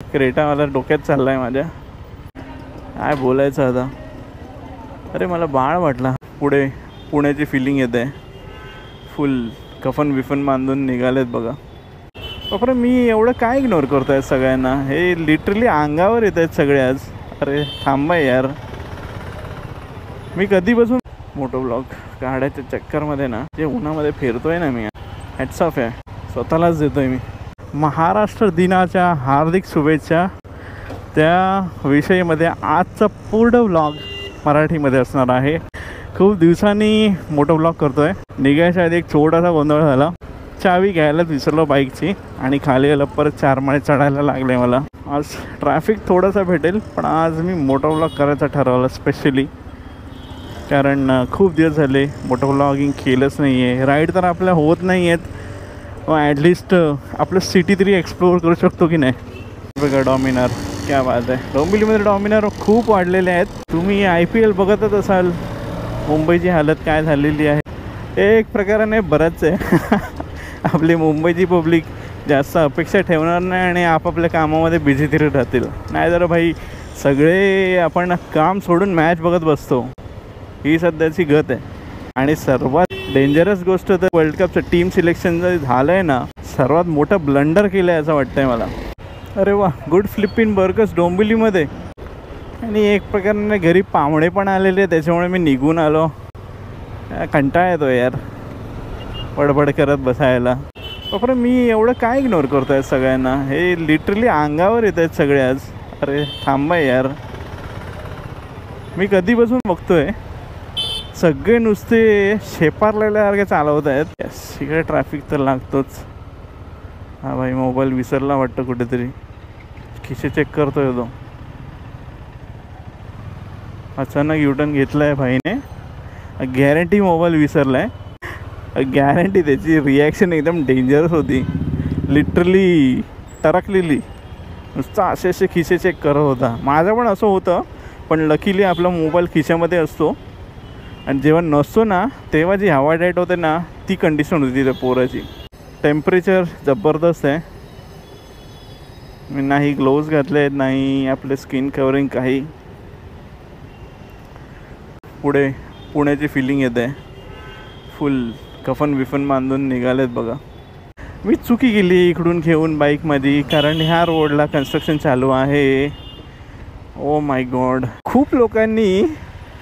क्रेटावाला डोक्यात चाललाय माझ्या. काय बोलायचं आता. अरे मला बाळ वाटला. पुढे पुण्याची फिलिंग येते. फुल कफन बिफन बांधून निघालेत बघा. बापरे मी एवढं काय इग्नोर करतोय सगळ्यांना. हे लिटरली अंगावर येत आहेत सगळे आज. अरे थांबा यार. मी कधीपासून मोटो ब्लॉग काढायच्या चक्करमध्ये ना जे उन्हामध्ये फिरतोय ना मी, हॅट्स ऑफ आहे स्वतःलाच देतोय मी. महाराष्ट्र दिनाच्या हार्दिक शुभेच्छा. त्या विषयीमध्ये आजचा पूर्ण व्लॉग मराठीमध्ये असणार आहे. खूप दिवसांनी मोटो ब्लॉग करतोय. निघायच्या आधी एक छोटासा गोंधळ झाला. चावी घ्यायलाच विसरलो बाईकची आणि खाली आलं परत 4 माळे चढायला लागले मला. आज ट्रॅफिक थोडंसं भेटेल पण आज मी मोटो ब्लॉग करायचं ठरवलं स्पेशली. कारण खूप दिवस झाले मोटो ब्लॉगिंग केलंच नाही आहे. राईड तर आपल्या होत नाही आहेत. ॲटलिस्ट आपलं सिटी तरी एक्सप्लोअर करू शकतो की नाही. बघा डॉमिनार, क्या बात आहे. डोंबिवलीमध्ये डॉमिनार खूप वाढलेले आहेत. तुम्ही IPL बघतच असाल. मुंबईची हालत काय झालेली आहे. एक प्रकाराने बरंच आहे. आपली मुंबईची पब्लिक जास्त अपेक्षा ठेवणार नाही आणि आपापल्या कामामध्ये बिझी तरी राहतील. नाही तर भाई सगळे आपण काम सोडून मॅच बघत बसतो. ही सध्याची गत आहे. आणि सर्वात डेंजरस गोष्ट तर वर्ल्ड कपचं टीम सिलेक्शन जर झालं आहे ना, सर्वात मोठं ब्लंडर केलं आहे असं वाटतं आहे मला. अरे वा, गुड फ्लिपिन बर्गर्स डोंबिवलीमध्ये. आणि एक प्रकारे घरी पाहुणे पण आलेले, त्याच्यामुळे मी निघून आलो. कंटाळा येतो यार बडबड करत बसायला. बापरे मी एवढं काय इग्नोर करतो आहे सगळ्यांना. हे लिटरली अंगावर येत आहेत सगळे आज. अरे थांबा यार. मी कधीपासून बघतोय सगळे नुसते शेपारलेल्यासारखे चालवत आहेत. इकडे ट्रॅफिक तर लागतोच. हा भाई मोबाईल विसरला वाटतं कुठेतरी. खिसे चेक करतोय तो. अचानक युटर्न घेतला आहे भाईने. गॅरंटी मोबाईल विसरला आहे. गॅरंटी. त्याची रिॲक्शन एकदम डेंजरस होती. लिटरली टरकलेली. नुसतं असे खिसे चेक करत होता. माझं पण असं होतं पण लकीली आपला मोबाईल खिशामध्ये असतो आणि जेव्हा नसतो ना तेव्हा जी हवा टाईट होते ना ती कंडिशन होती त्या पोराची. टेम्परेचर जबरदस्त आहे. मी नाही ग्लोव्ज घातले आहेत, नाही आपले स्किन कवरिंग काही. पुढे पुण्याची फिलिंग येते. फुल कफन बिफन बांधून निघालेत बघा. मी चुकी केली इकडून घेऊन बाईकमध्ये, कारण ह्या रोडला कन्स्ट्रक्शन चालू आहे. Oh my God. खूप लोकांनी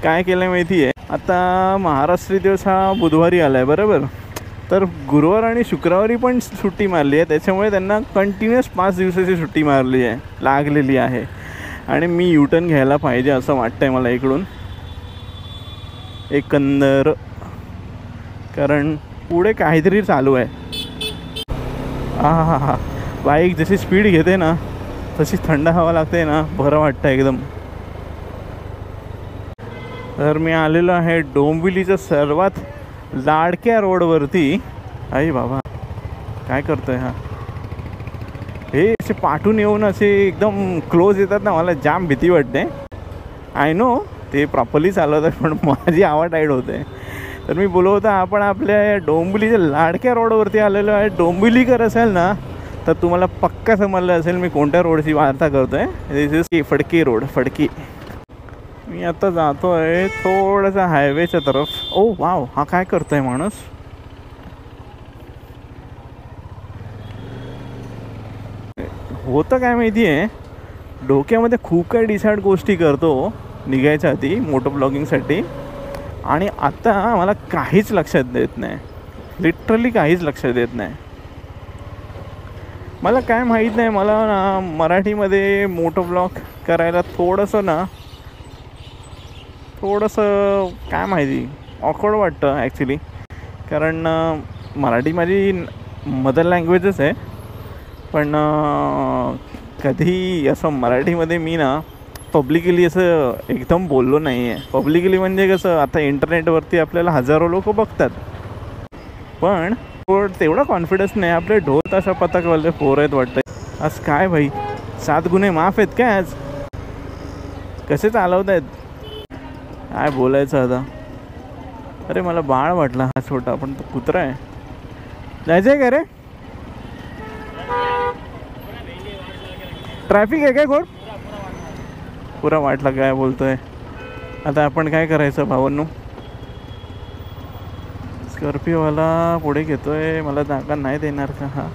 काय केलं माहिती आहे, आता महाराष्ट्र दिवस हा बुधवारी आला आहे बरोबर. तर गुरुवार आणि शुक्रवारी पण सुट्टी मारली आहे. त्याच्यामुळे त्यांना कंटिन्युअस 5 दिवसाची सुट्टी मारली आहे लागलेली आहे. आणि मी युटर्न घ्यायला पाहिजे असं वाटतं आहे मला इकडून एकंदर. कारण पुढे काहीतरी चालू आहे. हा बाईक जशी स्पीड घेते ना तशी थंड हवा लागते ना, बरं वाटतं एकदम. तर मी आलेलो आहे डोंबिवलीच्या सर्वात लाडक्या रोडवरती. आई बाबा काय करतोय हा. हे असे पाठून येऊन असे एकदम क्लोज येतात ना, मला जाम भीती वाटते. आय नो ते प्रॉपरली चालवत आहे पण माझी आवाज टाईट होते. तर मी बोलत होता आपण आपल्या डोंबिवलीच्या लाडक्या रोडवरती आलेलो आहे. डोंबिवलीकर असेल ना तर तुम्हाला पक्का समजलं असेल मी कोणत्या रोडची वार्ता करतो आहे. दिस इज फडकी रोड. फडकी. मी आता जातो आहे थोडंसं हायवेच्या तरफ. ओ वाव, हा काय करतोय माणूस. होतं काय माहिती आहे, डोक्यामध्ये खूप काही डिसाईड गोष्टी करतो निघायच्या आधी मोटो ब्लॉगिंगसाठी. आणि आता मला काहीच लक्षात देत नाही. लिटरली काहीच लक्षात देत नाही. मला काय माहीत नाही. मला ना मराठीमध्ये मोटो ब्लॉग करायला थोडंसं काय माहिती ऑकवर्ड वाटतं ॲक्च्युली. कारण मराठी माझी मदर लँग्वेजच आहे. पण कधी असं मराठीमध्ये मी ना पब्लिकली असं एकदम बोललो नाही आहे. पब्लिकली म्हणजे कसं, आता इंटरनेटवरती आपल्याला हजारो लोक बघतात पण तेवढा कॉन्फिडन्स नाही. आपले ढोल ताशा पथकवाले पोर आहेत वाटतं. आज काय भाई 7 गुन्हे माफ आहेत काय आज. कसे चालवत आहेत काय बोलायचं आता. अरे मला बाळ वाटला हा छोटा, पण तो कुत्रा आहे. जायचं आहे का रे. ट्रॅफिक आहे काय कोण? पुरा वाटला काय बोलतोय. आता आपण काय करायचं भावांनो? स्कॉर्पिओवाला पुढे घेतोय, मला जागा नाही देणार का? हा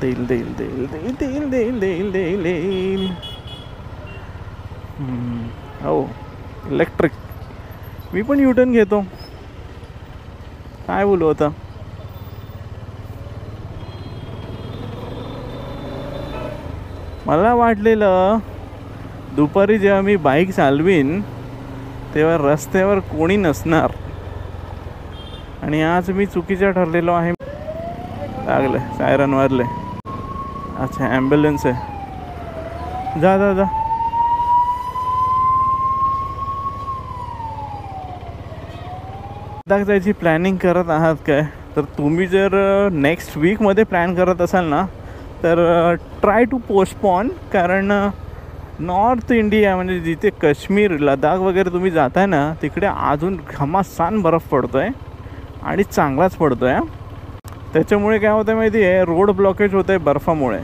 देईल देईल देईल देईल देईल देईल देईल देईल देईल. हो इलेक्ट्रिक. मी पण युटर्न घेतो, काय बोलू आता. मला वाटलेलं दुपारी जेव्हा मी बाईक चालवीन तेव्हा रस्त्यावर कोणी नसणार, आणि आज मी चुकीचं ठरलेलो आहे. लागलं सायरन वाजले. अच्छा ॲम्ब्युलन्स आहे. जा जा जा. लडाख जायची प्लॅनिंग करत आहात काय? तर तुम्ही जर नेक्स्ट वीकमध्ये प्लॅन करत असाल ना तर ट्राय टू पोस्टपॉन. कारण नॉर्थ इंडिया म्हणजे जिथे काश्मीर लडाख वगैरे तुम्ही जाताय ना तिकडे अजून घमासान बर्फ पडतो आहे, आणि चांगलाच पडतो आहे. त्याच्यामुळे काय होतं माहिती आहे, रोड ब्लॉकेज होतं आहे बर्फामुळे.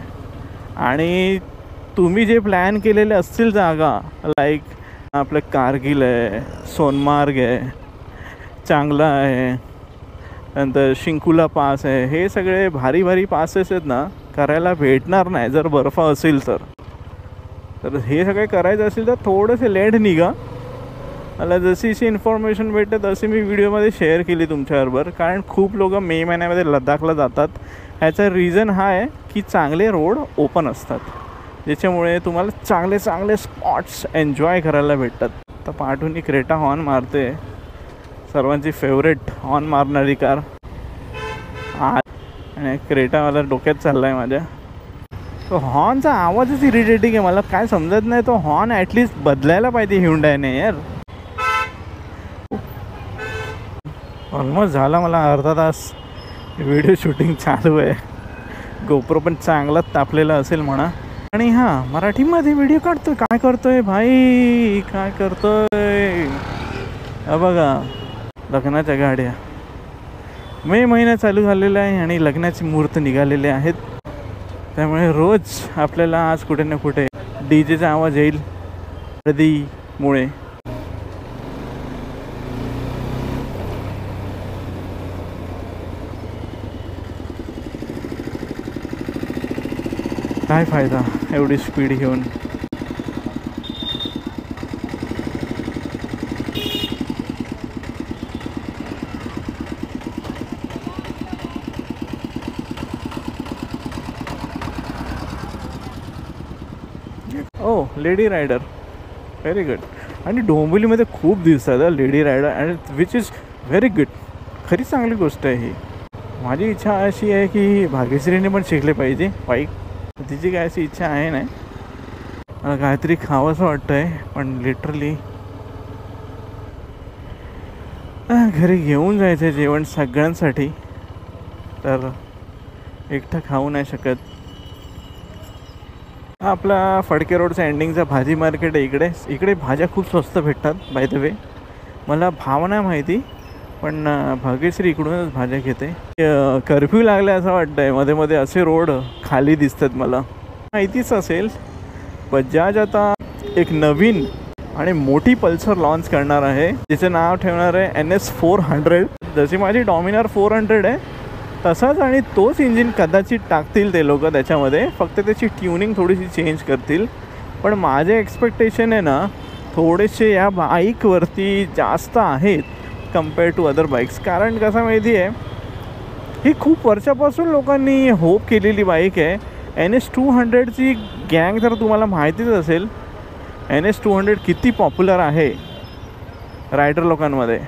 आणि तुम्ही जे प्लॅन केलेले असतील जागा लाईक आपलं कारगिल आहे, सोनमार्ग आहे, चांगला आहे, नंतर शिंकुला पास आहे, हे सगळे भारी भारी पासेस आहेत ना, करायला भेटणार नाही जर बर्फ असेल तर. तर हे सगळे करायचं असेल तर थोडंसे लेट निघा. मला जशी इन्फॉर्मेशन भेटते तशी मी व्हिडिओमध्ये शेअर केली तुमच्याबरोबर. कारण खूप लोक मे महिन्यामध्ये लडाखला जातात. ह्याचा रिझन हा आहे की चांगले रोड ओपन असतात, ज्याच्यामुळे तुम्हाला चांगले चांगले स्पॉट्स एन्जॉय करायला भेटतात. तर पाठून क्रेटा हॉर्न मारते, सर्वांची फेवरेट हॉर्न मारणारी कार. आणि क्रेटावाला डोक्यात चालला आहे माझ्या. तो हॉर्नचा आवाजच इरिटेटिंग आहे, मला काय समजत नाही. तो हॉर्न ॲटलिस्ट बदलायला पाहिजे ह्युंडायने यार. ऑलमोस्ट झाला मला अर्धा तास व्हिडिओ शूटिंग चालू आहे. गोप्रो पण चांगलाच तापलेला असेल म्हणा. आणि हां, मराठीमध्ये व्हिडिओ काढतोय. काय करतोय भाई, काय करतोय? बघा लग्नाच्या गाड्या. मे महिना चालू झालेला आहे आणि लग्नाचे मुहूर्त निघालेले आहेत. त्यामुळे रोज आपल्याला आज कुठे ना कुठे डीजेचा आवाज येईल हळदीमुळे. काय फायदा एवढी स्पीड घेऊन. Oh lady rider, very good. आणि डोंबिवलीमध्ये खूप दिसतात lady rider, and which is very good. खरी चांगली गोष्ट आहे ही. माझी इच्छा अशी आहे की भाग्यश्रीने पण शिकले पाहिजे बाईक. तिची काय अशी इच्छा आहे नाही. मला काहीतरी खावंसं वाटतं आहे, पण लिटरली घरी घेऊन जायचं आहे जेवण सगळ्यांसाठी. तर एकटं खाऊ नाही शकत. आपला फडके रोडचा एंडिंगचा भाजी मार्केट आहे इकडे. इकडे भाज्या खूप स्वस्त भेटतात बाय द वे. मला भाव नाही माहिती, पण भाग्यश्री इकडूनच भाज्या घेते. कर्फ्यू लागला असं वाटतं आहे. मध्ये मध्ये असे रोड खाली दिसतात. मला माहितीच असेल बजाज आता एक नवीन आणि मोठी पल्सर लॉन्च करणार आहे, जिचं नाव ठेवणार आहे NS400. जशी माझी डॉमिनार 400 आहे तसाच, आणि तोच इंजिन कदाचित टाकतील ते लोक त्याच्यामध्ये. फक्त त्याची ट्युनिंग थोडीशी चेंज करतील. पण माझे एक्सपेक्टेशन आहे ना थोडेसे या बाईकवरती जास्त आहेत कम्पेअर टू अदर बाईक्स. कारण कसं माहिती आहे, ही खूप वर्षापासून लोकांनी होप केलेली बाईक आहे. NS200ची गँग तर तुम्हाला माहितीच असेल. NS200 किती पॉप्युलर आहे रायडर लोकांमध्ये.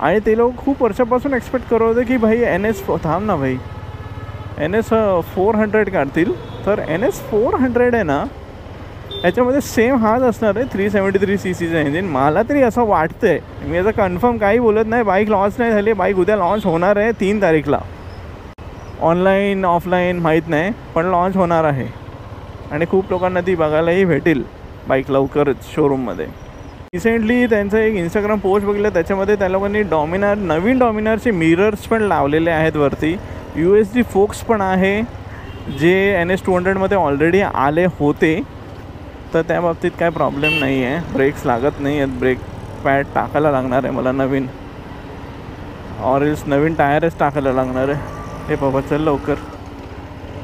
आणि ते लोक खूप वर्षापासून एक्सपेक्ट करत होते की भाई थांब ना भाई NS400 काढतील. तर NS400 आहे ना, याच्यामध्ये सेम हाच असणार आहे 373cc इंजिन. मला तरी असं वाटतं आहे. मी असं कन्फर्म काही बोलत नाही. बाईक लॉन्च नाही झाली. बाईक उद्या लॉन्च होणार आहे 3 तारीखला. ऑनलाईन ऑफलाईन माहीत नाही, पण लॉन्च होणार आहे. आणि खूप लोकांना ती बघायलाही भेटेल बाईक लवकरच शोरूममध्ये. रिसेंटली त्यांचं एक इंस्टाग्राम पोस्ट बघितलं, त्याच्यामध्ये त्या लोकांनी नवीन डॉमिनारचे मिरर्स पण लावलेले आहेत वरती. USD फोक्स पण आहे. जे NS200मध्ये ऑलरेडी आले होते तर त्या बाबतीत काय प्रॉब्लेम नाही आहे. ब्रेक्स लागत नाही आहेत. ब्रेक पॅड टाकायला लागणार आहे मला नवीन, ऑरेल्स नवीन टायरच टाकायला लागणार आहे. हे बाबा चल लवकर.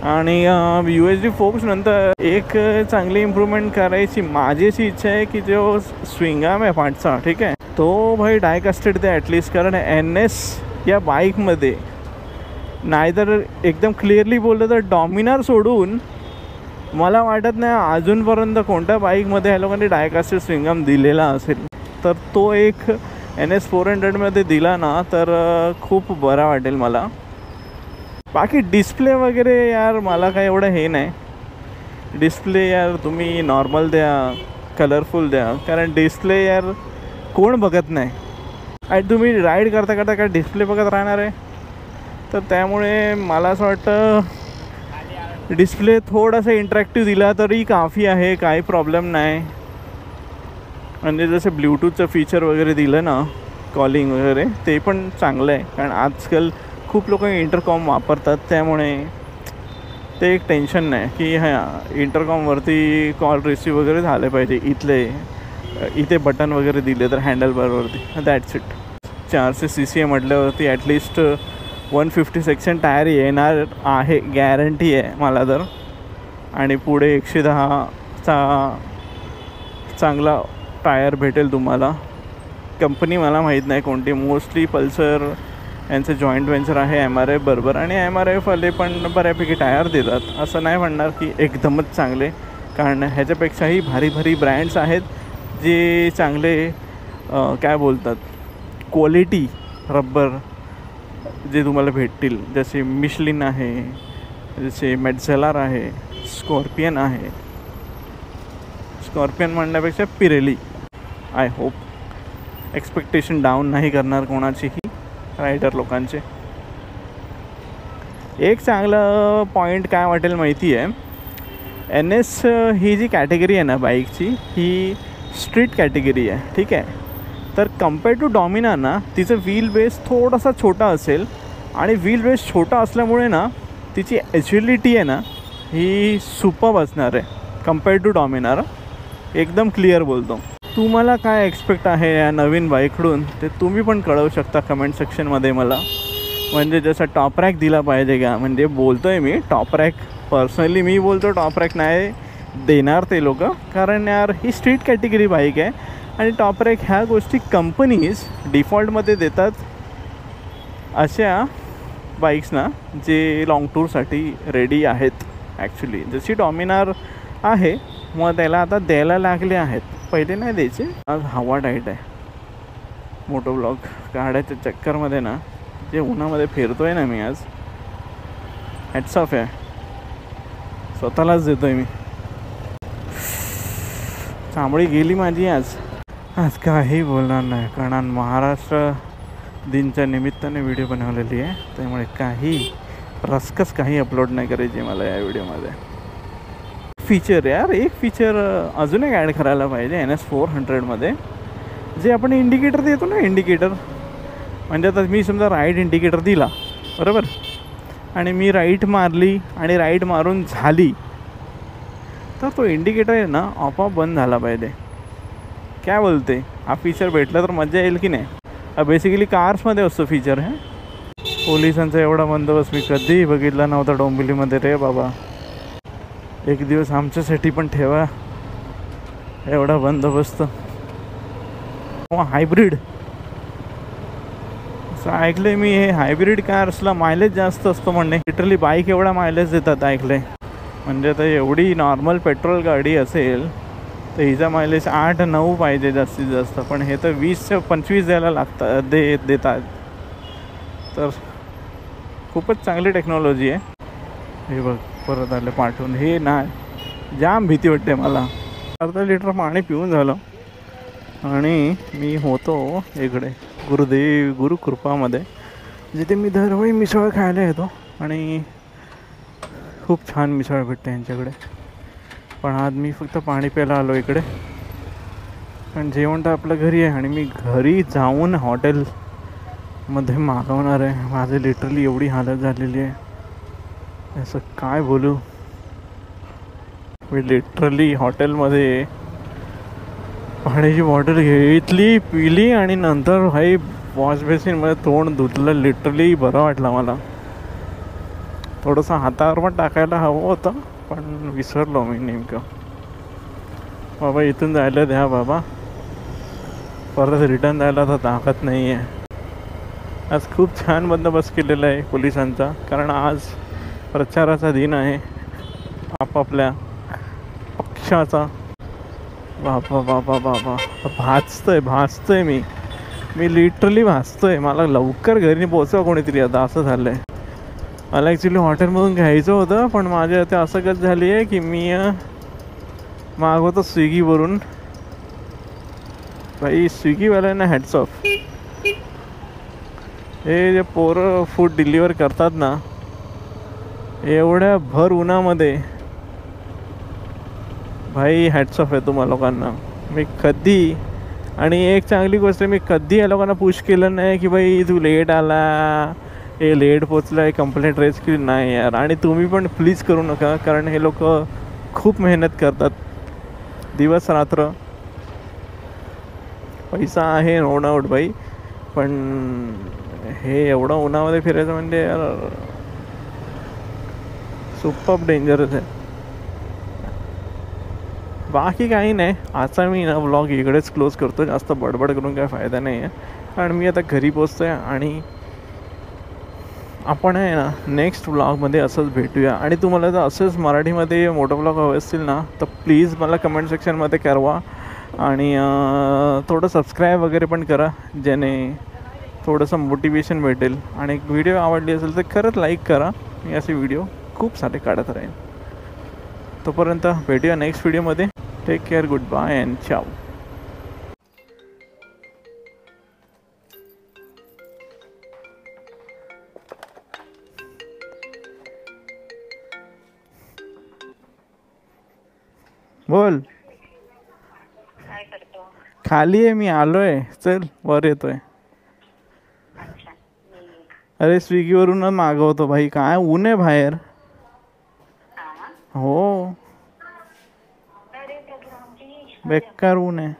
आणि USD फोक्स नंतर एक चांगली इम्प्रूव्हमेंट करायची माझी अशी इच्छा आहे की जो स्विंगाम आहे पाठचा, ठीक आहे, तो भाई डायकास्टेड द्या ॲटलिस्ट. कारण NS या बाईकमध्ये नाहीतर एकदम क्लिअरली बोललं तर डॉमिनार सोडून मला वाटत नाही अजूनपर्यंत कोणत्या बाईकमध्ये ह्या लोकांनी डायकास्टेड स्विंगाम दिलेला असेल. तर तो एक NS400मध्ये दिला ना तर खूप बरा वाटेल मला. बाकी डिस्प्ले वगैरे यार मला काय एवढं हे नाही. डिस्प्ले यार तुम्ही नॉर्मल द्या, कलरफुल द्या, कारण डिस्प्ले यार कोण बघत नाही. आणि तुम्ही राईड करता करता काय डिस्प्ले बघत राहणार आहे. तर त्यामुळे मला असं वाटतं डिस्प्ले थोडासा इंटरॅक्टिव्ह दिला तरी काफी आहे, काही प्रॉब्लेम नाही. म्हणजे जसं ब्ल्यूटूथचं फीचर वगैरे दिलं ना, कॉलिंग वगैरे, ते पण चांगलं आहे. कारण आजकाल खूप लोक इंटरकॉम वापरतात, त्यामुळे ते एक टेन्शन नाही की हां इंटरकॉमवरती कॉल रिसीव वगैरे झाले पाहिजे. इथे बटन वगैरे दिले तर हँडलबारवरती, दॅट्स इट. 400 cc म्हटल्यावरती ॲटलिस्ट 150 सेक्शन टायर येणार आहे, गॅरंटी आहे मला तर. आणि पुढे 110चा चांगला टायर भेटेल तुम्हाला. कंपनी मला माहीत नाही कोणती, मोस्टली पल्सर यांचं जॉईंट व्हेंचर आहे MRF बरोबर. आणि MRFवाले पण बऱ्यापैकी टायर देतात, असं नाही म्हणणार की एकदमच चांगले. कारण ह्याच्यापेक्षाही भारी भारी ब्रँड्स आहेत जे चांगले काय बोलतात क्वालिटी रबर जे तुम्हाला भेटतील. जसे मिशलिन आहे, जसे मेटझेलर आहे, स्कॉर्पियन आहे. स्कॉर्पियन म्हणण्यापेक्षा Pirelli. I hope expectation down नाही करणार कोणाचीही रायडर लोकांचे. एक चांगलं पॉईंट काय वाटेल माहिती आहे, NS ही जी कॅटेगरी आहे ना बाईकची, ही स्ट्रीट कॅटेगरी आहे, ठीक आहे. तर कम्पेअर टू डॉमिनार ना तिचं व्हील बेस थोडासा छोटा असेल. आणि व्हील बेस छोटा असल्यामुळे ना तिची एजिलिटी आहे ना ही सुपर्ब असणार आहे कम्पेअर टू डॉमिनार. एकदम क्लिअर बोलतो. तुम्हाला काय एक्सपेक्ट आहे या नवीन बाईककडून ते तुम्ही पण कळवू शकता कमेंट सेक्शनमध्ये मला. म्हणजे जसं टॉप रॅक दिला पाहिजे का, म्हणजे बोलतो आहे मी टॉप रॅक, पर्सनली मी बोलतो टॉप रॅक नाही देणार ते लोक. कारण यार ही स्ट्रीट कॅटेगरी बाईक आहे आणि टॉप रॅक ह्या गोष्टी कंपनीज डिफॉल्टमध्ये देतात अशा बाईक्सना जे लाँग टूरसाठी रेडी आहेत. ॲक्च्युली जशी डॉमिनार आहे मग त्याला आता द्यायला लागले आहेत, पहिले नाही द्यायचे. आज हवा टाईट आहे. मोटो ब्लॉग काढायच्या चक्करमध्ये ना जे उन्हामध्ये फिरतो आहे ना मी आज, हॅट्स ऑफ आहे, स्वतःलाच देतो आहे मी. चांबडी गेली माझी आज. आज काही बोलणार नाही कारण महाराष्ट्र दिनच्या निमित्ताने व्हिडिओ बनवलेली आहे, त्यामुळे काही रसकस काही अपलोड नाही करायची मला या व्हिडिओमध्ये. फीचर यार, एक फीचर अजून एक ॲड करायला पाहिजे NS400मध्ये, जे आपण इंडिकेटर देतो ना, इंडिकेटर म्हणजे आता मी समजा राईट इंडिकेटर दिला बरोबर, आणि मी राईट मारली आणि राईट मारून झाली तर तो इंडिकेटर आहे ना आपोआप बंद झाला पाहिजे. काय बोलते, हा फीचर भेटला तर मजा येईल की नाही. बेसिकली कार्समध्ये असतो फीचर. हे पोलिसांचा एवढा बंदोबस्त मी कधीही बघितला नव्हता डोंबिवलीमध्ये रे बाबा. एक दिवस आमच्यासाठी पण ठेवा एवढा बंदोबस्त. हायब्रिड असं ऐकलं मी, हे हायब्रिड कार्सला मायलेज जास्त असतो म्हणणे. लिटरली बाईक एवढा मायलेज देतात ऐकले. म्हणजे आता एवढी नॉर्मल पेट्रोल गाडी असेल तर हिचा मायलेज 8-9 पाहिजे जास्तीत जास्त, पण हे तर 20-25 द्यायला लागतात देतात. तर खूपच चांगली टेक्नॉलॉजी आहे. हे बघ परत आलं पाठवून. हे नाही जाम भीती वाटते मला. अर्धा लिटर पाणी पिऊन झालं आणि मी होतो इकडे गुरुकृपामध्ये, जिथे मी दरवेळी मिसळ खायला येतो आणि खूप छान मिसळ भेटते यांच्याकडे. पण आज मी फक्त पाणी प्यायला आलो इकडे, पण जेवण तर आपलं घरी आहे आणि मी घरी जाऊन हॉटेलमध्ये मागवणार आहे. माझे लिटरली एवढी हालत झालेली आहे. असं काय बोलू. मी लिटरली हॉटेलमध्ये पाण्याची बॉटल घेतली, पिली आणि नंतर भाई वॉश बेसिनमध्ये तोंड धुतलं. लिटरली बरं वाटलं मला. थोडंसं हातावर पण टाकायला हवं होतं पण विसरलो मी नेमकं. बाबा इथून जायला द्या बाबा, परत रिटर्न जायला तर ताकद नाही आहे. आज खूप छान बंदोबस्त केलेला आहे पोलिसांचा, कारण आज प्रचाराचा दिन आहे आपापल्या पक्षाचा. बाबा बाबा बाबा भाजतोय मी लिटरली भाजतोय. मला लवकर घरी पोहोचवा कोणीतरी आता, असं झालं आहे. मला ॲक्च्युली हॉटेलमधून घ्यायचं होतं पण माझ्या आता असं गत झाली आहे की मी मागवतो स्विगीवरून. भाई स्विगीवाल्यांना हॅट्स ऑफ. हे जे पोरं फूड डिलिव्हर करतात ना, एवढ्या भर उन्हामध्ये, भाई हॅट्स ऑफ आहे तुम्हा लोकांना. मी कधी, आणि एक चांगली गोष्ट मी कधी या लोकांना पुश केलं नाही की भाई तू लेट आला, हे लेट पोचलं आहे, कंप्लेंट रेज केली नाही यार. आणि तुम्ही पण प्लीज करू नका, कारण हे लोक खूप मेहनत करतात दिवस रात्र. पैसा आहे नो डाऊट भाई, पण हे एवढं उन्हामध्ये फिरायचं म्हणजे यार सुपर डेंजरस आहे. बाकी काही नाही. आजचा मी ना व्लॉग इकडेच क्लोज करतो. जास्त बडबड करून काय फायदा नाही आहे, कारण मी आता घरी पोचतो आहे. आणि आपण आहे ना नेक्स्ट व्लॉगमध्ये असंच भेटूया. आणि तुम्हाला जर असंच मराठीमध्ये मोठं व्लॉग हवे असतील ना, तर प्लीज मला कमेंट सेक्शनमध्ये कळवा. आणि थोडं सबस्क्राईब वगैरे पण करा, ज्याने थोडंसं मोटिवेशन भेटेल. आणि व्हिडिओ आवडली असेल तर खरंच लाईक करा. मी असे व्हिडिओ खूप सारे काढत राहीन. तोपर्यंत भेटूया नेक्स्ट व्हिडिओमध्ये. Take care, goodbye and ciao. बोल. काय करतो? खाली आहे मी, आलोय. चल वर येतोय. अच्छा. अरे स्विगीवरूनच मागवतो भाई, काय ऊन आहे बाहेर. हा. हो अरे प्रभू आमची बेकार ऊन आहे.